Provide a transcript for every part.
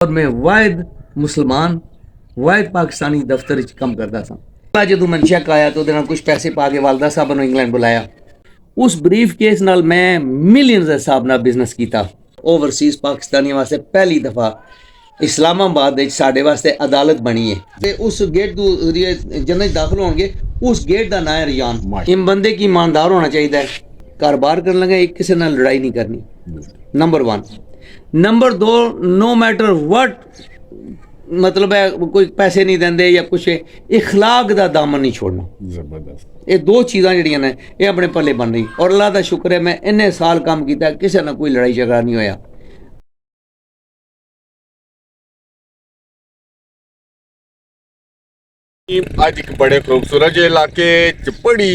और मैं वाहिद मुसलमान वाहिद पाकिस्तानी दफ्तर काम करता था। जो मैं चेक आया तो कुछ पैसे पा के वालदा साहब ने इंग्लैंड बुलाया। उस ब्रीफ केस नाल मैं मिलियंस के हिसाब नाल बिजनेस किया। ओवरसीज पाकिस्तानी वास्ते पहली दफा इस्लामाबाद साढ़े वास्ते अदालत बनी है ते उस गेट जन्नत दाखिल होंगे उस गेट का नाम है रियान। इन बंदे की ईमानदार होना चाहिए। कारोबार करने लगे एक किसी नाल लड़ाई नहीं करनी, number 1। Number 2, no matter what मतलब है कोई पैसे नहीं देंगे या कुछ, इखलाक का दामन नहीं छोड़ना। जबरदस्त। ये 2 चीज़ां जड़ियां ने ये अपने पल्ले बन रही। और अल्लाह का शुक्र है मैं इन्ने साल काम किया किसी ना कोई लड़ाई झगड़ा नहीं होया। आज एक बड़े खूबसूरत इलाके बड़ी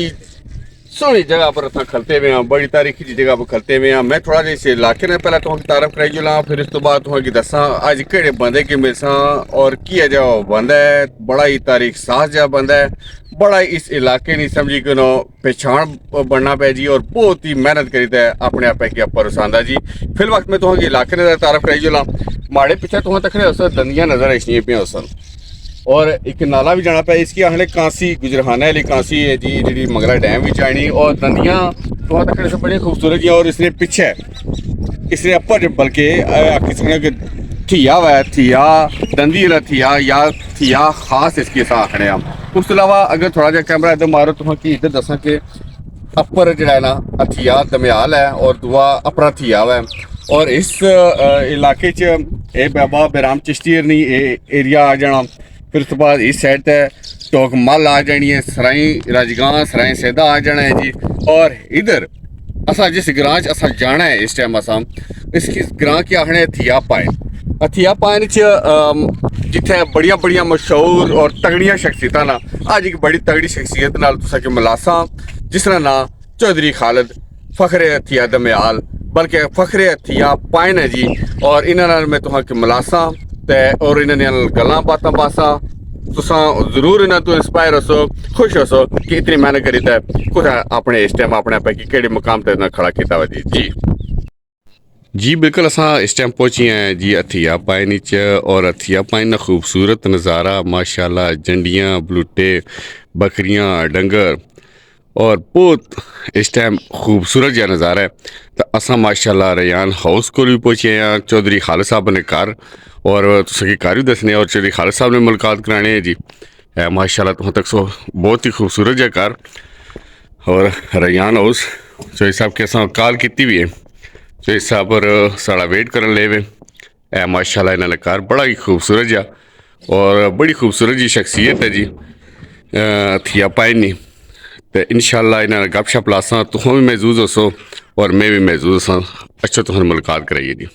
सोहनी जगह पर अस खलते हुए हैं, बड़ी तारीखी जगह पर खलते हुए हैं। मैं थोड़ा जिहा इस इलाके ने पहले तुहानू तारफ कराई जुला, फिर इस तो बाद तुहानू दसा अज केड़े बंदे के मिलसा और की जो बंदा है। बड़ा ही तारीख साज जहा बंदा है, बड़ा इस इलाके नहीं समझी कि पहचान बनना पै जी और बहुत ही मेहनत करीदा है अपने आप की अपर उसांदा जी। फिल वक्त मैं तुहानू इलाके ने तारफ कराई जुला। माड़े पिछे तुहां तक दंदियां नजर आइया पे उसन और एक नाला भी जाना पाया। इसकी आहले कांसी गुजरहाना वाली कांसी है जी जी मंगला डैम भी जानी और दंदियां तो तक से बड़ी खूबसूरत जी। और इसने पीछे इसने अपर बल्कि किसी के थिया हुआ है, थिया दंदी थिया या थिया खास इसके साथ आखने हम। उस अलावा अगर थोड़ा जहा कैमरा इधर मारो तो कि इधर दसा कि अपर जो है ना थिया दमयाल है और दुआ अपना थिया हुआ है। और इस इलाके च बाबा बेराम चिश्ती नहीं एरिया आ जाना। फिर उस बाद इस साइड तक टोक मल आ जानी है, सराई राजगां सराई सैदा आ जाना है जी। और इधर असा जिस ग्रां च असा जाना है इस टाइम असा इस ग्रां की आखने हथिया पाइन। हथिया पाइन च जिथे बड़िया बड़िया मशहूर और तगड़िया शख्सियत ना अज एक बड़ी तगड़ी शख्सियत नाल तुसा के मिलासा जिसका नाम चौधरी खालिद फखरे हथिया दमयाल बल्कि फखरे हथिया पाइन है जी। और इन्होंने मैं तुहां के मिलासा और इन्होंने गल्लां बातां पासा तुसा जरूर इन्हों तो इंस्पायर हो खुश हो कि इतनी मेहनत करी है कुछ अपने इस टाइम अपने आप कि केड़े मुकाम पर खड़ा किया हुआ जी। जी बिल्कुल असा इस टाइम पहुंची हैं जी हथिया पाइन च। और हथिया पाइन का खूबसूरत नज़ारा माशाल्लाह, जंडियाँ बलूटे बकरियाँ डंगर और बहुत इस टाइम खूबसूरत जहा नज़ारा है। तो असा माशाल्लाह रयान हाउस को भी पहुँचे हैं चौधरी खालिद साहब ने घर और तुसें घर भी दसने और चौधरी खालिद साहब ने मुलाकात कराने है जी। माशाल्लाह तुहां तक सो बहुत ही खूबसूरत जहा घर और रयान हाउस चौधरी साहब के असा कॉल की भी है। चौधरी साहब और साड़ा वेट कर ले वे माशाल्लाह इन्होंने घर बड़ा ही खूबसूरत जहा और बड़ी खूबसूरत जी शख्सियत है जी थिया पाइन। तो इंशाल्लाह इन्होंने गप शप लासा तुम भी महजूज हो सो और मैं भी महजूज हाँ। अच्छा तुम मुलाकात कराइए जी।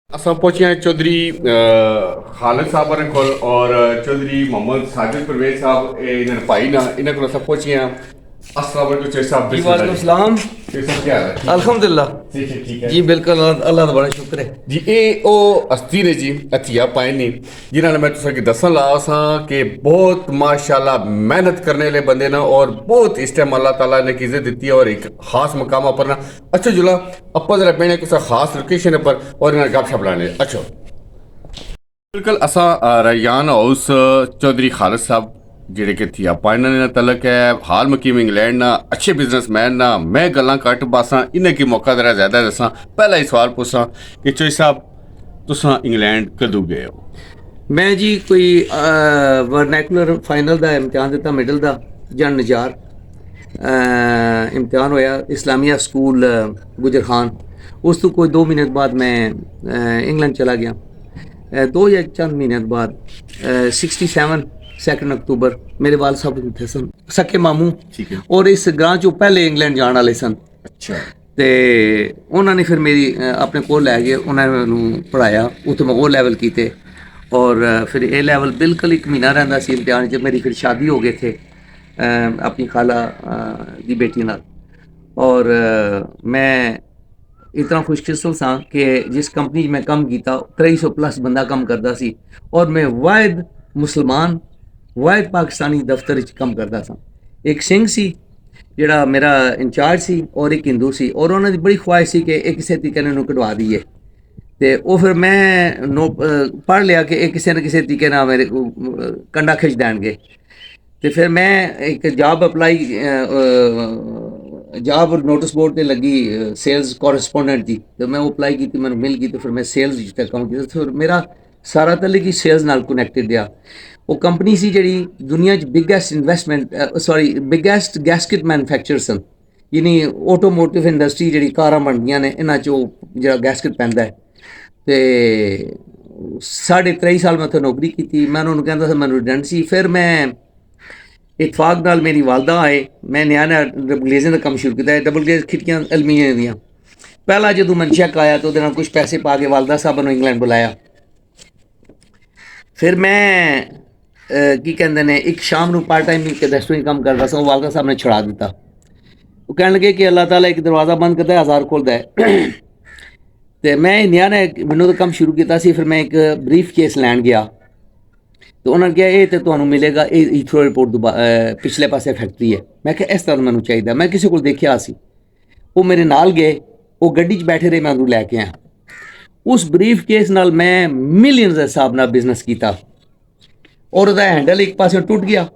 असा पहुंचे हैं चौधरी खालिद साहब को और चौधरी मोहम्मद साजिद परवेज साहब इन्होंने भाई ना इन्होंने को असा पहुंचे हैं। अस्सलाम वालेकुम चौधरी साहब। वालेकुम सलाम। क्या हाल है? अल्हम्दुलिल्लाह ठीक है जी बिल्कुल अल्लाह का बड़ा शुक्र है जी। ये ओ हस्ती ने जी हथिया पाइन ने जिन्होंने मैं तुसा दसन ला सा कि बहुत माशाल्लाह मेहनत करने वाले बंदे ना और बहुत इस टाइम अल्लाह ताला ने इज्जत दी है और एक खास मकाम पर ना। अच्छा जुला अप्पा जरा पेने किसी खास लोकेशन पर और इन्हें गप शप लाने। अच्छा बिल्कुल असा रयान हाउस चौधरी खालिद साहब जेडे कि थिया पाइन ने तलक है हाल मकीम इंग्लैंड ना अच्छे बिजनेसमैन ना। मैं गल्लां घट बासा इन्हें की मौका जरा ज्यादा दसा। पहला ही सवाल पूछा कि चौधरी साहब तुसा इंग्लैंड कदों गए हो? मैं जी कोई वर्नैकुलर फाइनल का इम्तिहान दिता मिडल का जन नजार इम्तिहान होया इस्लामिया स्कूल गुजर खान। उस तो कोई 2 महीने बाद मैं इंग्लैंड चला गया। 2 या चंद महीने बाद 67 2 अक्तूबर मेरे वाल साहब थे सन सके मामू और इस ग्रां चो पहले इंग्लैंड जाने वाले सन। अच्छा तो उन्होंने फिर मेरी अपने को लै गए उन्होंने पढ़ाया उत्थे मैं ओ लैवल किए और फिर ए लैवल बिल्कुल 1 महीना रहा सी इम्तिहान जब मेरी फिर शादी हो गए थे अपनी खाला की बेटी नाल। और मैं इतना खुशकिस्मत सा कि जिस कंपनी में काम किया 300+ बंदा काम करता सी और मैं वाहिद मुसलमान वाहिद पाकिस्तानी दफ्तर काम करता था। एक सिंह सी जिहड़ा मेरा इंचार्ज सी और एक हिंदू सी और उन्होंने बड़ी ख्वाहिश सी कि एक किसी तरीके इन्हूं कढवा दईए ਤੇ ਉਹ ਫਿਰ ਮੈਂ ਪੜ੍ਹ ਲਿਆ ਕਿ ਇਹ ਕਿਸੇ ਨਾ ਕਿਸੇ ਤਰੀਕੇ ਨਾਲ ਮੇਰੇ ਕੰਡਾ ਖਿੱਚ ਦੇਣਗੇ। ਤੇ ਫਿਰ ਮੈਂ ਇੱਕ job apply job notice board ਤੇ ਲੱਗੀ ਸੇਲਸ ਕੋਰਸਪੋਂਡੈਂਟ ਦੀ, ਤੇ ਮੈਂ ਉਹ ਅਪਲਾਈ ਕੀਤੀ, ਮੈਨੂੰ ਮਿਲ ਗਈ। ਤੇ ਫਿਰ ਮੈਂ ਸੇਲਸ ਵਿੱਚ ਕੰਮ ਕੀਤਾ। ਫਿਰ ਮੇਰਾ ਸਾਰਾ ਤਲਕ ਹੀ ਸੇਲਸ ਨਾਲ ਕਨੈਕਟਡ ਆ। ਉਹ ਕੰਪਨੀ ਸੀ ਜਿਹੜੀ ਦੁਨੀਆ 'ਚ ਬਿਗੈਸਟ ਗੈਸਕਟ ਮੈਨੂਫੈਕਚਰ ਸਨ, ਯਾਨੀ ਆਟੋਮੋਟਿਵ ਇੰਡਸਟਰੀ ਜਿਹੜੀ ਕਾਰਾਂ ਬਣਦੀਆਂ ਨੇ ਇਹਨਾਂ 'ਚ ਉਹ ਜਿਹੜਾ ਗੈਸਕਟ ਪੈਂਦਾ ਹੈ। ਤੇ 23.5 ਸਾਲ ਮੈਂ ਉੱਥੇ ਨੌਕਰੀ ਕੀਤੀ। ਮੈਂ ਉਹਨਾਂ ਨੂੰ ਕਹਿੰਦਾ ਸੀ ਮੈਨੂੰ ਰਿਡੈਂਡੈਂਸੀ। ਫਿਰ ਮੈਂ ਇਤਫਾਕ ਨਾਲ ਮੇਰੀ ਵਾਲਦਾ ਆਏ, ਮੈਂ ਨਿਆ ਡਬਲ ਗਲੇਜ਼ਿੰਗ ਦਾ ਕੰਮ ਸ਼ੁਰੂ ਕੀਤਾ। ਡਬਲ ਗਲੇਜ਼ ਖਿੜਕੀਆਂ ਐਲੂਮੀਨੀਅਮ ਦੀਆਂ। ਪਹਿਲਾਂ ਜਦੋਂ ਮੈਨੂੰ ਚੈੱਕ ਆਇਆ ਤਾਂ ਉਹਦੇ ਨਾਲ ਕੁਝ ਪੈਸੇ ਪਾ ਕੇ ਵਾਲਦਾ ਸਾਹਿਬ ਨੂੰ ਇੰਗਲੈਂਡ ਬੁਲਾਇਆ। ਫਿਰ ਮੈਂ ਕੀ ਕਹਿੰਦੇ ਨੇ ਇੱਕ ਸ਼ਾਮ ਨੂੰ ਪਾਰਟ ਟਾਈਮ ਇੱਕ ਰੈਸਟੋਰੈਂਟ ਕੰਮ ਕਰਦਾ ਸੀ, ਉਹ ਵਾਲਦਾ ਸਾਹਿਬ ਨੇ ਛੁਡਾ ਦਿੱਤਾ। ਉਹ ਕਹਿਣ ਲੱਗੇ ਕਿ ਅੱਲਾਹ ਤਾਲਾ ਇੱਕ ਦਰਵਾਜ਼ਾ ਬੰਦ ਕਰਦਾ ਹੈ, ਹਜ਼ਾਰ ਖੋਲ੍ਹਦਾ ਹੈ। ਤੇ ਮੈਂ ਨਿਆ ਨੇ ਮੈਨੂੰ ਤਾਂ ਕੰਮ ਸ਼ੁਰੂ ਕੀਤਾ ਸੀ। ਫਿਰ ਮੈਂ ਇੱਕ ਬਰੀਫ ਕੇਸ ਲੈਣ ਗਿਆ ਤੇ ਉਹਨਾਂ ਨੇ ਕਿਹਾ ਇਹ ਤੇ ਤੁਹਾਨੂੰ ਮਿਲੇਗਾ, ਇਹ ਹੀਥਰੋ ਏਅਰਪੋਰਟ ਤੋਂ ਪਿਛਲੇ ਪਾਸੇ ਫੈਕਟਰੀ ਹੈ। ਮੈਂ ਕਿਹਾ ਇਸ ਤਰ੍ਹਾਂ ਮੈਨੂੰ ਚਾਹੀਦਾ। ਮੈਂ ਕਿਸੇ ਕੋਲ ਦੇਖਿਆ ਸੀ, ਉਹ ਮੇਰੇ ਨਾਲ ਗਏ, ਉਹ ਗੱਡੀ 'ਚ ਬੈਠੇ ਰਹੇ, ਮੈਂ ਉਹਨੂੰ ਲੈ ਕੇ ਆਇਆ। ਉਸ ਬਰੀਫ ਕੇਸ ਨਾਲ ਮੈਂ ਮਿਲੀਅਨਸ ਦੇ ਹਿਸਾਬ ਨਾਲ ਬਿਜ਼ਨਸ ਕੀਤਾ ਔਰ ਉਹਦਾ ਹੈਂਡਲ ਇੱਕ ਪਾਸੇ ਟੁੱਟ ਗਿਆ।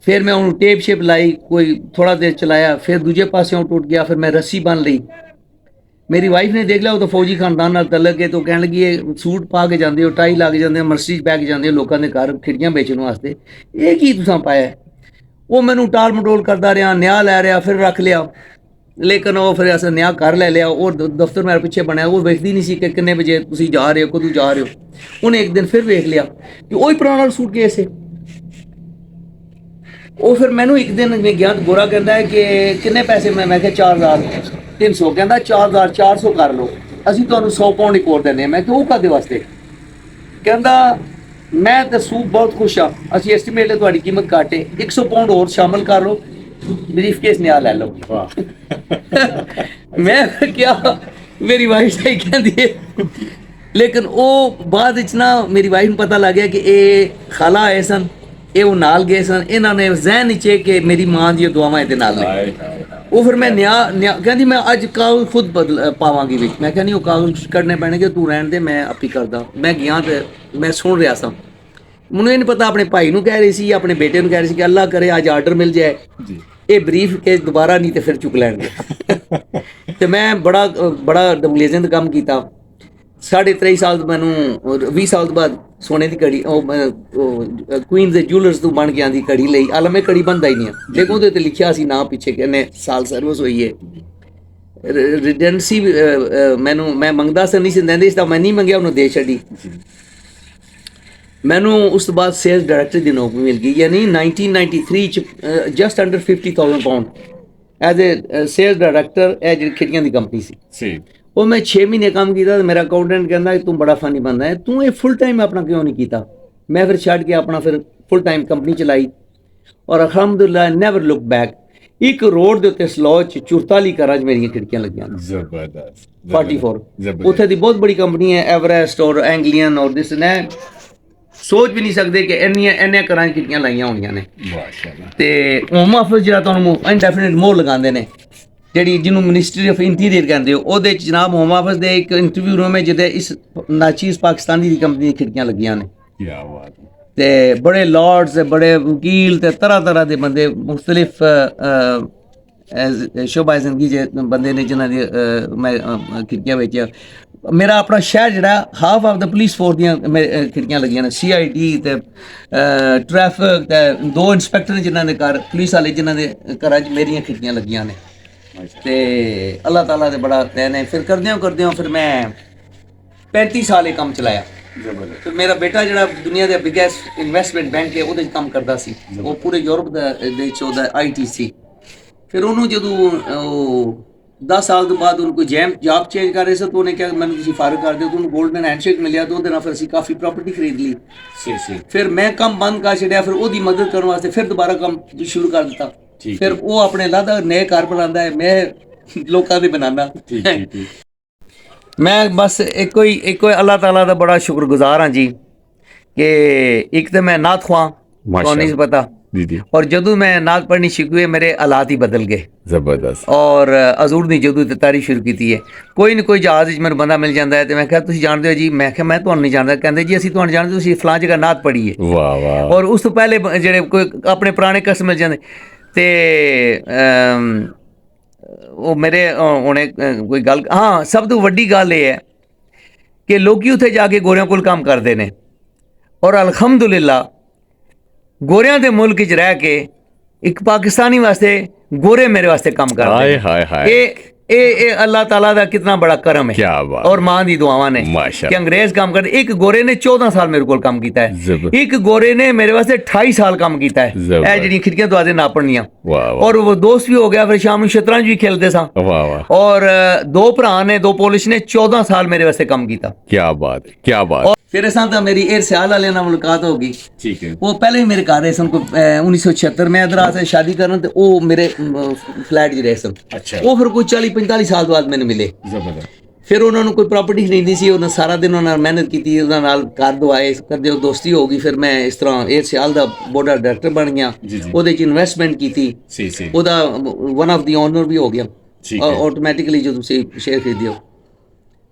ਫਿਰ ਮੈਂ ਉਹਨੂੰ ਟੇਪ ਸ਼ੇਪ ਲਾਈ, ਕੋਈ ਥੋੜਾ ਦੇਰ ਚਲਾਇਆ, ਫਿਰ ਦੂਜੇ ਪਾਸਿਓਂ ਟੁੱਟ ਗਿਆ। ਫਿਰ ਮੈਂ ਰੱਸੀ ਬੰਨ ਲਈ। ਮੇਰੀ ਵਾਈਫ ਨੇ ਦੇਖ ਲਿਆ, ਉਹ ਤਾਂ ਫੌਜੀ ਖਾਨਦਾਨ ਨਾਲ ਤਲਕ ਹੈ। ਤਾਂ ਕਹਿਣ ਲੱਗੀ ਇਹ ਸੂਟ ਪਾ ਕੇ ਜਾਂਦੇ ਹੋ, ਟਾਈ ਲਾ ਕੇ ਜਾਂਦੇ ਹੋ, ਮਰਸੀਜ਼ ਪੈ ਕੇ ਜਾਂਦੇ ਹੋ ਲੋਕਾਂ ਦੇ ਘਰ ਖਿੜਕੀਆਂ ਵੇਚਣ ਵਾਸਤੇ, ਇਹ ਕੀ ਤੁਸੀਂ ਪਾਇਆ? ਉਹ ਮੈਨੂੰ ਟਾਲ ਮਟੋਲ ਕਰਦਾ ਰਿਹਾ, ਨਿਆਂ ਲੈ ਰਿਹਾ, ਫਿਰ ਰੱਖ ਲਿਆ। ਲੇਕਿਨ ਉਹ ਫਿਰ ਅਸਾਂ ਨਿਆਂ ਕਰ ਲੈ ਲਿਆ। ਉਹ ਦਫ਼ਤਰ ਮੇਰੇ ਪਿੱਛੇ ਬਣਿਆ, ਉਹ ਵੇਖਦੀ ਨਹੀਂ ਸੀ ਕਿ ਕਿੰਨੇ ਵਜੇ ਤੁਸੀਂ ਜਾ ਰਹੇ ਹੋ, ਕਦੋਂ ਜਾ ਰਹੇ ਹੋ। ਉਹਨੇ ਇੱਕ ਦਿਨ ਫਿਰ ਵੇਖ ਲਿਆ ਕਿ ਉਹੀ ਪੁਰਾਣਾ ਸੂਟ ਕੇਸ ਹੈ। ਉਹ ਫਿਰ ਮੈਨੂੰ ਇੱਕ ਦਿਨ ਮੈਂ ਗਿਆ ਗੋਰਾ ਕਹਿੰਦਾ ਹੈ ਕਿ ਕਿੰਨੇ ਪੈਸੇ? ਮੈਂ ਕਿਹਾ 4,300। ਕਹਿੰਦਾ 4,400 ਕਰ ਲਓ, ਅਸੀਂ ਤੁਹਾਨੂੰ 100 ਪਾਉਂਡ ਇੱਕ ਹੋਰ ਦਿੰਦੇ ਹਾਂ। ਮੈਂ ਕਿਹਾ ਉਹ ਕਾਹਦੇ ਵਾਸਤੇ? ਕਹਿੰਦਾ ਮੈਂ ਤਾਂ ਸੂਪ ਬਹੁਤ ਖੁਸ਼ ਹਾਂ, ਅਸੀਂ ਐਸਟੀਮੇਟ ਹੈ ਤੁਹਾਡੀ ਕੀਮਤ ਘੱਟ ਹੈ, 100 ਪਾਉਂਡ ਹੋਰ ਸ਼ਾਮਲ ਕਰ ਲਓ, ਬਰੀਫ ਕੇਸ ਨਿਆ ਲੈ ਲਓ। ਮੈਂ ਕਿਹਾ ਮੇਰੀ ਵਾਈਫ ਸਹੀ ਕਹਿੰਦੀ ਹੈ। ਲੇਕਿਨ ਉਹ ਬਾਅਦ ਵਿੱਚ ਨਾ ਮੇਰੀ ਵਾਈਫ ਨੂੰ ਪਤਾ ਲੱਗ ਗਿਆ ਕਿ ਇਹ ਖਾਲਾ ਆਏ ਸਨ, ਇਹ ਉਹ ਨਾਲ ਗਏ ਸਨ। ਇਹਨਾਂ ਨੇ ਜ਼ਹਿਨ ਵਿੱਚ ਕਿ ਮੇਰੀ ਮਾਂ ਦੀਆਂ ਦੁਆਵਾਂ ਇਹਦੇ ਨਾਲ ਨੇ। ਉਹ ਫਿਰ ਮੈਂ ਨਿਆ ਕਹਿੰਦੀ ਮੈਂ ਅੱਜ ਕਾਗਜ਼ ਖੁਦ ਪਾਵਾਂਗੀ ਵਿੱਚ। ਮੈਂ ਕਿਹਾ ਨਹੀਂ, ਉਹ ਕਾਗਜ਼ ਕੱਢਣੇ ਪੈਣਗੇ, ਤੂੰ ਰਹਿਣ ਦੇ, ਮੈਂ ਆਪੀ ਕਰਦਾ। ਮੈਂ ਗਿਆ ਤੇ ਮੈਂ ਸੁਣ ਰਿਹਾ ਸਾਂ। ਮੈਨੂੰ ਇਹ ਨਹੀਂ ਪਤਾ ਆਪਣੇ ਭਾਈ ਨੂੰ ਕਹਿ ਰਹੀ ਸੀ ਜਾਂ ਆਪਣੇ ਬੇਟੇ ਨੂੰ ਕਹਿ ਰਹੀ ਸੀ ਕਿ ਅੱਲਾ ਕਰੇ ਅੱਜ ਆਰਡਰ ਮਿਲ ਜਾਏ, ਇਹ ਬਰੀਫ ਕੇਸ ਦੁਬਾਰਾ ਨਹੀਂ ਤੇ ਫਿਰ ਚੁੱਕ ਲੈਣਗੇ। ਤੇ ਮੈਂ ਬੜਾ ਡਬਲੇਜ਼ਨ ਦਾ ਕੰਮ ਕੀਤਾ। 23.5 ਸਾਲ ਤੋਂ ਮੈਨੂੰ 20 ਸਾਲ ਤੋਂ ਬਾਅਦ ਸੋਨੇ ਦੀ ਘੜੀ ਉਹ ਕੁਈਨ ਦੇ ਜੂਲਰਸ ਤੋਂ ਬਣ ਕੇ ਆਂਦੀ ਘੜੀ ਲਈ। ਹਾਲੇ ਮੈਂ ਘੜੀ ਬੰਦਾ ਹੀ ਨਹੀਂ ਆ। ਦੇਖੋ ਉਹਦੇ ਤੇ ਲਿਖਿਆ ਸੀ ਨਾ ਪਿੱਛੇ ਕਿੰਨੇ ਸਾਲ ਸਰਵਿਸ ਹੋਈ ਹੈ। ਰਿਜੈਂਸੀ ਮੈਨੂੰ ਮੈਂ ਮੰਗਦਾ ਸੀ, ਨਹੀਂ ਸੀ ਦਿੰਦੇ, ਇਸ ਦਾ ਮੈਂ ਨਹੀਂ ਮੰਗਿਆ, ਉਹਨੂੰ ਦੇ ਛੱਡੀ। ਮੈਨੂੰ ਉਸ ਤੋਂ ਬਾਅਦ ਸੇਲਸ ਡਾਇਰੈਕਟਰ ਦੀ ਨੌਕਰੀ ਮਿਲ ਗਈ, ਯਾਨੀ 1993 ਚ just under 50,000 pound as a sales director. ਇਹ ਜਿਹੜੀ ਖਿੜਕੀਆਂ ਦੀ ਕੰਪਨੀ ਸੀ। ਉਹ ਮੈਂ 6 ਮਹੀਨੇ ਕੰਮ ਕੀਤਾ। ਮੇਰਾ ਅਕਾਊਂਟੈਂਟ ਕਹਿੰਦਾ ਤੂੰ ਬੜਾ ਫਨੀ ਬੰਦਾ ਹੈ, ਤੂੰ ਇਹ ਫੁੱਲ ਟਾਈਮ ਆਪਣਾ ਕਿਉਂ ਨਹੀਂ ਕੀਤਾ? ਮੈਂ ਫਿਰ ਛੱਡ ਕੇ ਆਪਣਾ ਫਿਰ ਫੁੱਲ ਟਾਈਮ ਕੰਪਨੀ ਚਲਾਈ ਔਰ ਅਲਹਮਦੁਲਿਲਾ ਨੈਵਰ ਲੁੱਕ ਬੈਕ। ਇੱਕ ਰੋਡ ਦੇ ਉੱਤੇ ਸਲੋ 'ਚ 44 ਘਰਾਂ 'ਚ ਮੇਰੀਆਂ ਖਿੜਕੀਆਂ ਲੱਗੀਆਂ। ਜ਼ਬਰਦਸਤ। 44 ਉੱਥੇ ਦੀ ਬਹੁਤ ਬੜੀ ਕੰਪਨੀ ਹੈ, ਐਵਰੈਸਟ ਔਰ ਐਂਗਲੀਅਨ ਔਰ ਦਿਸ ਨੇ। ਸੋਚ ਵੀ ਨਹੀਂ ਸਕਦੇ ਕਿ ਇੰਨੀਆਂ ਘਰਾਂ 'ਚ ਖਿੜਕੀਆਂ ਲਾਈਆਂ ਹੋਣੀਆਂ ਨੇ। ਤੇ ਹੋਮ ਆਫਿਸ ਜਿਹੜਾ ਤੁਹਾਨੂੰ ਇਨਡੈਫੀਨਿਟ ਮੋਹਰ ਲਗਾਉਂਦੇ ਨੇ, ਜਿਹੜੀ ਜਿਹਨੂੰ ਮਿਨਿਸਟਰੀ ਆਫ ਇੰਟੀਰੀਅਰ ਕਹਿੰਦੇ ਹੋ, ਉਹਦੇ 'ਚ ਜਨਾਬ ਹੋਮ ਆਫਿਸ ਦੇ ਇੱਕ ਇੰਟਰਵਿਊ ਰੂਮ ਹੈ ਜਿਹਦੇ ਇਸ ਨਾਚੀਜ਼ ਪਾਕਿਸਤਾਨੀ ਦੀ ਕੰਪਨੀ ਦੀਆਂ ਖਿੜਕੀਆਂ ਲੱਗੀਆਂ ਨੇ। ਤੇ ਬੜੇ ਲਾਰਡਸ, ਬੜੇ ਵਕੀਲ ਤੇ ਤਰ੍ਹਾਂ ਦੇ ਬੰਦੇ, ਮੁਖਤਲਿਫ ਸ਼ੋਭਾ ਜ਼ਿੰਦਗੀ ਦੇ ਬੰਦੇ ਨੇ ਜਿਨ੍ਹਾਂ ਦੀ ਮੈਂ ਖਿੜਕੀਆਂ ਵੇਚੀਆਂ। ਮੇਰਾ ਆਪਣਾ ਸ਼ਹਿਰ ਜਿਹੜਾ half of the police force ਦੀਆਂ ਖਿੜਕੀਆਂ ਲੱਗੀਆਂ ਨੇ। CID ਤੇ ਟ੍ਰੈਫਿਕ ਤੇ 2 ਇੰਸਪੈਕਟਰ ਜਿਨ੍ਹਾਂ ਦੇ ਘਰ, ਪੁਲਿਸ ਵਾਲੇ ਜਿਨ੍ਹਾਂ ਦੇ ਘਰਾਂ 'ਚ ਮੇਰੀਆਂ ਖਿੜਕੀਆਂ ਲੱਗੀਆਂ ਨੇ। ਤੇ ਅੱਲਾਹ ਤਾਲਾ ਦੇ ਬੜਾ ਦੇਣ ਹੈ। ਫਿਰ ਕਰਦਿਆਂ ਫਿਰ ਮੈਂ 35 ਸਾਲ ਇਹ ਕੰਮ ਚਲਾਇਆ। ਫਿਰ ਮੇਰਾ ਬੇਟਾ ਜਿਹੜਾ ਦੁਨੀਆ ਦੇ ਬਿਗੈਸਟ ਇਨਵੈਸਟਮੈਂਟ ਬੈਂਕ ਹੈ ਉਹਦੇ 'ਚ ਕੰਮ ਕਰਦਾ ਸੀ। ਉਹ ਪੂਰੇ ਯੂਰਪ ਦੇ ਵਿੱਚ ਉਹਦਾ IT ਸੀ। ਫਿਰ ਉਹਨੂੰ ਜਦੋਂ 10 ਸਾਲ ਤੋਂ ਬਾਅਦ ਉਹਨੂੰ ਕੋਈ ਜੌਬ ਚੇਂਜ ਕਰ ਰਹੇ ਸੀ ਤਾਂ ਉਹਨੇ ਕਿਹਾ ਮੈਨੂੰ ਤੁਸੀਂ ਫਾਰਗ ਕਰ ਦਿਓ। ਉਹਨੂੰ ਗੋਲਡਨ ਹੈਂਡਸ਼ੇਕ ਮਿਲਿਆ ਤਾਂ ਉਹਦੇ ਨਾਲ ਫਿਰ ਅਸੀਂ ਕਾਫੀ ਪ੍ਰਾਪਰਟੀ ਖਰੀਦ ਲਈ। ਫਿਰ ਮੈਂ ਕੰਮ ਬੰਦ ਕਰ ਛੱਡਿਆ। ਫਿਰ ਉਹਦੀ ਮਦਦ ਕਰਨ ਵਾਸਤੇ ਫਿਰ ਦੁਬਾਰਾ ਕੰਮ ਸ਼ੁਰੂ ਕਰ ਦਿੱਤਾ। ਫਿਰ ਉਹ ਆਪਣੇ ਅਲੱਗ ਨਏ ਘਰ ਬਣਾਉਂਦਾ ਹੈ, ਮੈਂ ਲੋਕਾਂ ਦੇ ਬਣਾਉਂਦਾ। ਮੈਂ ਬਸ ਇੱਕੋ ਹੀ ਅੱਲਾਹ ਤਾਲਾ ਦਾ ਬੜਾ ਸ਼ੁਕਰਗੁਜ਼ਾਰ ਹਾਂ ਜੀ ਕਿ ਇੱਕ ਤਾਂ ਮੈਂ ਨਾਤ ਖਵਾਂ, ਤੁਹਾਨੂੰ ਨਹੀਂ ਪਤਾ, जी जी और जदों मैं नात पढ़नी शिखी मेरे हालात ही बदल गए जबरदस्त और हजूर ने जदों ते तारीफ शुरू की है कोई ना कोई जहाज विच मैनूं बंदा मिल जाता है तो मैं कहा तुसीं जानते हो जी मैं कहा मैं तुहानूं नहीं जानता कहंदे जी असीं तुहानूं जानते तुसीं फलां जगह नात पढ़ी है वाह वाह और उस तो पहले जेह्ड़े कोई अपने पुराने कस्टमर मिल जाते ते ਉਹ ਮੇਰੇ ਹੁਣੇ ਕੋਈ ਗੱਲ ਹਾਂ ਸਭ ਤੋਂ ਵੱਡੀ ਗੱਲ ਇਹ ਹੈ ਕਿ ਲੋਕੀ ਉੱਥੇ ਜਾ ਕੇ ਗੋਰਿਆਂ ਕੋਲ ਕੰਮ ਕਰਦੇ ਨੇ ਔਰ ਅਲਹਮਦੁਲਿਲਾ ਗੋਰਿਆਂ ਦੇ ਮੁਲਕ 'ਚ ਰਹਿ ਕੇ ਇੱਕ ਪਾਕਿਸਤਾਨੀ ਵਾਸਤੇ ਗੋਰੇ ਮੇਰੇ ਵਾਸਤੇ ਕੰਮ ਕਰਦੇ हाय ਨੇ हाय हाय ਇਹ ਅੱਲਾह ਤਾਲਾ ਦਾ ਕਿਤਨਾ ਬੜਾ ਕਰਮ ਹੈ क्या बात ਔਰ ਮਾਂ ਦੀ ਦੁਆਵਾਂ ਨੇ माशाल्लाह। ਕਿ ਅੰਗਰੇਜ਼ ਕੰਮ ਕਰਦੇ ਇੱਕ ਗੋਰੇ ਨੇ 14 ਸਾਲ ਮੇਰੇ ਕੋਲ ਕੰਮ ਕੀਤਾ ਹੈ ਜ਼ਬਰ। ਇੱਕ ਗੋਰੇ ਨੇ ਮੇਰੇ ਵਾਸਤੇ 28 ਸਾਲ ਕੰਮ ਕੀਤਾ ਹੈ ਜ਼ਬਰ। ਇਹ ਜਿਹੜੀਆਂ ਖਿੜਕੀਆਂ ਦਰਵਾਜ਼ੇ ਨਾਪਣੀਆਂ वाह वाह ਔਰ ਉਹ ਦੋਸਤ ਵੀ ਹੋ ਗਿਆ ਫਿਰ ਸ਼ਾਮ ਨੂੰ ਸ਼ਤਰੰਜ ਵੀ ਖੇਲਦੇ ਸਾਂ वाह वाह ਔਰ ਦੋ ਭਰਾ ਨੇ ਦੋ ਪੋਲਿਸ਼ ਨੇ 14 ਸਾਲ ਮੇਰੇ ਵਾਸਤੇ ਕੰਮ ਕੀਤਾ क्या बात है क्या बात ਔਰ ਫਿਰ ਅਸਾਂ ਤਾਂ ਮੇਰੀ 에ਅਰ ਸਿਆਲ ਵਾਲਿਆਂ ਨਾਲ ਮੁਲਾਕਾਤ ਹੋ ਗਈ ठीक है ਉਹ ਪਹਿਲੇ ਹੀ ਮੇਰੇ ਘਰ ਰਹੇ ਸਨ ਕੋਈ 1976 ਮੈਂ ਇਧਰ ਆ ਕੇ ਸ਼ਾਦੀ ਕਰਨ ਤੇ ਉਹ ਮੇਰੇ ਫਲੈਟ 'ਚ ਰਹੇ ਸਨ ਅੱਛਾ। ਉਹ ਫਿਰ ਕੋਈ 40 45 ਸਾਲ ਬਾਅਦ ਮੈਨੂੰ ਮਿਲੇ जबरदस्त ਫਿਰ ਉਹਨਾਂ ਨੂੰ ਕੋਈ ਪ੍ਰਾਪਰਟੀ ਨਹੀਂ ਸੀ ਉਹਨਾਂ ਸਾਰਾ ਦਿਨ ਉਹਨਾਂ ਨਾਲ ਮਿਹਨਤ ਕੀਤੀ ਉਹਨਾਂ ਨਾਲ ਘਰ ਦਵਾਏ ਕਰਦੇ ਉਹ ਦੋਸਤੀ ਹੋ ਗਈ ਫਿਰ ਮੈਂ ਇਸ ਤਰ੍ਹਾਂ 에ਅਰ ਸਿਆਲ ਦਾ ਬੋਰਡ ਦਾ ਡਾਇਰੈਕਟਰ ਬਣ ਗਿਆ ਜੀ, ਜੀ। ਉਹਦੇ 'ਚ ਇਨਵੈਸਟਮੈਂਟ ਕੀਤੀ सी सी ਉਹਦਾ ਵਨ ਆਫ ਦੀ ਓਨਰ ਵੀ ਹੋ ਗਿਆ ਠੀਕ ਹੈ। ਆਟੋਮੈਟਿਕਲੀ ਜਦੋਂ ਤੁਸੀਂ ਸ਼ੇਅਰ ਖਰੀਦਿਓ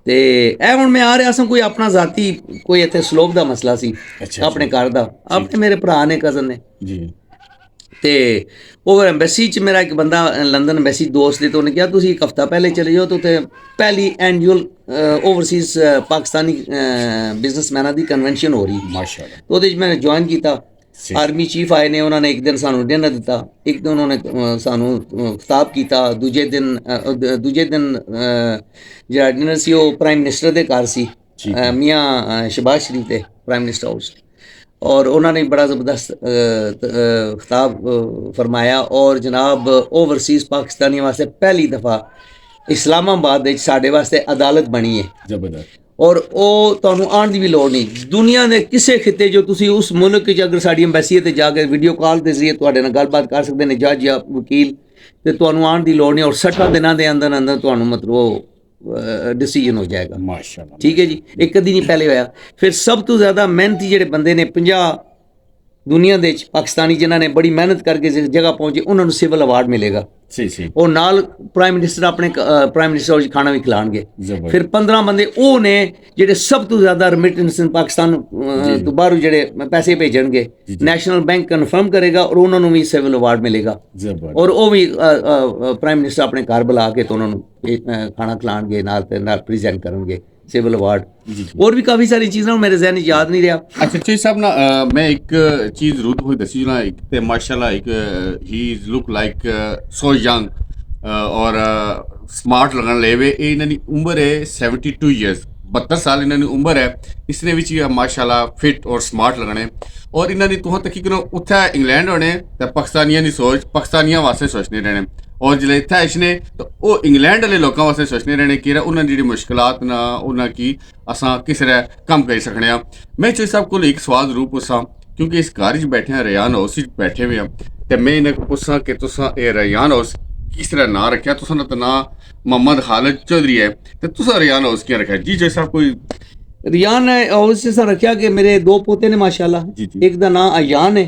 ਤੇ ਇਹ ਹੁਣ ਮੈਂ ਆ ਰਿਹਾ ਸਾਂ ਕੋਈ ਆਪਣਾ ਜ਼ਾਤੀ ਕੋਈ ਇੱਥੇ ਸਲੋਕ ਦਾ ਮਸਲਾ ਸੀ ਅੱਛਾ, ਆਪਣੇ ਘਰ ਦਾ ਆਪਣੇ ਮੇਰੇ ਭਰਾ ਨੇ ਕਜ਼ਨ ਨੇ जी ਤੇ ਉਹ ਐਮਬੈਸੀ ਚ ਮੇਰਾ ਇੱਕ ਬੰਦਾ ਲੰਡਨ ਐਮਬੈਸੀ ਦੋਸਤ ਨੇ ਤੇ ਉਹਨੇ ਕਿਹਾ ਤੁਸੀਂ ਇੱਕ ਹਫਤਾ ਪਹਿਲੇ ਚਲੇ ਜਾਓ ਤੇ ਉੱਥੇ ਪਹਿਲੀ ਐਨੂਅਲ ਓਵਰਸੀਜ਼ ਪਾਕਿਸਤਾਨੀ ਬਿਜ਼ਨਸਮੈਨਾਂ ਦੀ ਕਨਵੈਨਸ਼ਨ ਹੋ ਰਹੀ माशाल्लाह ਉਹਦੇ ਚ ਮੈਂ ਜੁਆਇਨ ਕੀਤਾ ਸੀ। ਆਰਮੀ ਚੀਫ ਆਏ ਨੇ ਉਹਨਾਂ ਨੇ ਇੱਕ ਦਿਨ ਸਾਨੂੰ ਡਿਨਰ ਦਿੱਤਾ ਇੱਕ ਦਿਨ ਉਹਨਾਂ ਨੇ ਸਾਨੂੰ ਖਿਤਾਬ ਕੀਤਾ ਦੂਜੇ ਦਿਨ ਜਿਹੜਾ ਡਿਨਰ ਸੀ ਉਹ ਪ੍ਰਾਈਮ ਮਿਨਿਸਟਰ ਦੇ ਘਰ ਸੀ ਠੀਕ ਮੀਆਂ ਸ਼ਬਾਜ਼ ਸ਼ਰੀਫ ਦੇ ਪ੍ਰਾਈਮ ਮਿਨਿਸਟਰ ਹਾਊਸ और उन्होंने बड़ा ज़बरदस्त खिताब फरमाया और जनाब ओवरसीज़ पाकिस्तानी वास्ते पहली दफ़ा इस्लामाबाद साढ़े वास्ते अदालत बनी है जबरदस्त और ਉਹ ਤੁਹਾਨੂੰ ਆਉਣ ਦੀ ਵੀ ਲੋੜ ਨਹੀਂ ਦੁਨੀਆ ਦੇ ਕਿਸੇ ਖਿੱਤੇ ਜੋ ਤੁਸੀਂ ਉਸ ਮੁਲਕ 'ਚ ਅਗਰ ਸਾਡੀ ਐਮਬੈਸੀ ਤੇ ਜਾ ਕੇ ਵੀਡੀਓ ਕਾਲ ਦੇ ਜ਼ਰੀਏ ਤੁਹਾਡੇ ਨਾਲ ਗੱਲਬਾਤ ਕਰ ਸਕਦੇ ਨੇ ਜੱਜ ਜਾਂ ਵਕੀਲ ਤੇ ਤੁਹਾਨੂੰ ਆਉਣ ਦੀ ਲੋੜ ਨਹੀਂ ਔਰ 60 ਦਿਨਾਂ ਦੇ ਅੰਦਰ ਅੰਦਰ ਤੁਹਾਨੂੰ ਮਤਲਬ ਉਹ ਡਿਸੀਜਨ ਹੋ ਜਾਏਗਾ माशाल्लाह ਠੀਕ ਹੈ ਜੀ ਇੱਕ ਕਦੀ ਨਹੀਂ ਪਹਿਲੇ ਹੋਇਆ ਫਿਰ ਸਭ ਤੋਂ ਜ਼ਿਆਦਾ ਮਿਹਨਤੀ ਜਿਹੜੇ ਬੰਦੇ ਨੇ 50 ਦੁਨੀਆ ਦੇ ਵਿੱਚ ਪਾਕਿਸਤਾਨੀ ਜਿਨ੍ਹਾਂ ਨੇ ਬੜੀ ਮਿਹਨਤ ਕਰਕੇ ਇਸ ਜਗ੍ਹਾ ਪਹੁੰਚੇ ਉਹਨਾਂ ਨੂੰ ਸਿਵਲ ਅਵਾਰਡ ਮਿਲੇਗਾ सी सी ਉਹ ਨਾਲ ਪ੍ਰਾਈਮ ਮਿਨਿਸਟਰ ਆਪਣੇ ਪ੍ਰਾਈਮ ਮਿਨਿਸਟਰ ਹਾਊਸ 'ਚ ਖਾਣਾ ਵੀ ਖਿਲਾਣਗੇ ਜ਼ਬਰ। ਫਿਰ 15 ਬੰਦੇ ਉਹ ਨੇ ਜਿਹੜੇ ਸਭ ਤੋਂ ਜ਼ਿਆਦਾ ਰੈਮਿਟੈਂਸ ਪਾਕਿਸਤਾਨ ਤੋਂ ਬਾਹਰੋਂ ਜਿਹੜੇ ਪੈਸੇ ਭੇਜਣਗੇ ਨੈਸ਼ਨਲ ਬੈਂਕ ਕਨਫਰਮ ਕਰੇਗਾ ਔਰ ਉਹਨਾਂ ਨੂੰ ਵੀ ਸਿਵਲ ਅਵਾਰਡ ਮਿਲੇਗਾ जबरदस्त ਔਰ ਉਹ ਵੀ ਪ੍ਰਾਈਮ ਮਿਨਿਸਟਰ ਆਪਣੇ ਘਰ ਬੁਲਾ ਕੇ ਤੇ ਉਹਨਾਂ ਨੂੰ ਖਾਣਾ ਖਿਲਾਣਗੇ ਨਾਲ ਤੇ ਨਾਲ ਪ੍ਰੈਜ਼ੈਂਟ ਕਰਨਗੇ ਸਿਵਲ ਅਵਾਰਡ ਹੋਰ ਵੀ ਕਾਫੀ ਸਾਰੀ ਚੀਜ਼ਾਂ ਮੇਰੇ ਜ਼ਿਹਨ 'ਚ ਯਾਦ ਨਹੀਂ ਰਿਹਾ अच्छा चीज साहब ना मैं एक चीज जरूर तुसें दस्सी ना एक ते माशाल्लाह एक ही लुक लाइक सो यंग और स्मार्ट लगन लेवे ਇਹ ਇਹਨਾਂ ਦੀ ਉਮਰ ਹੈ 72 ਇਅਰਸ 72 ਸਾਲ ਇਹਨਾਂ ਦੀ ਉਮਰ ਹੈ ਇਸਨੇ ਵਿੱਚ ਹੀ ਮਾਸ਼ਾਅੱਲਾ ਫਿਟ ਔਰ ਸਮਾਰਟ ਲੱਗਣੇ ਔਰ ਇਹਨਾਂ ਦੀ ਤੁਹਾਂ ਤਕਰੀਬਨ ਉੱਥੇ ਇੰਗਲੈਂਡ ਹੋਣੇ ਤੇ ਪਾਕਿਸਤਾਨੀਆਂ ਦੀ ਸੋਚ ਪਾਕਿਸਤਾਨੀਆਂ ਵਾਸਤੇ ਸੋਚਣੇ ਰਹਿਣੇ ਔਰ ਜਿਹੜੇ ਇੱਥੇ ਇਸਨੇ ਤਾਂ ਉਹ ਇੰਗਲੈਂਡ ਵਾਲੇ ਲੋਕਾਂ ਵਾਸਤੇ ਸੋਚਣੇ ਰਹਿਣੇ ਕਿ ਉਹਨਾਂ ਦੀ ਜਿਹੜੀ ਮੁਸ਼ਕਲਾਤ ਨਾ ਉਹਨਾਂ ਕੀ ਅਸਾਂ ਕਿਸ ਤਰ੍ਹਾਂ ਕੰਮ ਕਰ ਸਕਣੇ ਆ ਮੈਂ ਚੋਈ ਸਾਹਿਬ ਕੋਲ ਇੱਕ ਸਵਾਲ ਜ਼ਰੂਰ ਪੁੱਛਾਂ ਕਿਉਂਕਿ ਇਸ ਘਰ 'ਚ ਬੈਠੇ ਆ ਰਿਆਨ ਹਾਊਸ 'ਚ ਬੈਠੇ ਹੋਏ ਆ ਤੇ ਮੈਂ ਇਹਨਾਂ ਕੋਲ ਪੁੱਛਾਂ ਕਿ ਤੁਸੀਂ ਇਹ ਰਿਆਨ ਹਾਊਸ किस तरह ना रखा तुसा ना तो ना मोहम्मद खालिद चौधरी है तो तुसा रियान हाउस क्या रखा जी जैसा कोई रियान हाउस से रखा कि मेरे दो पोते ने माशाल्लाह जी, जी। एक दा नाम अयान है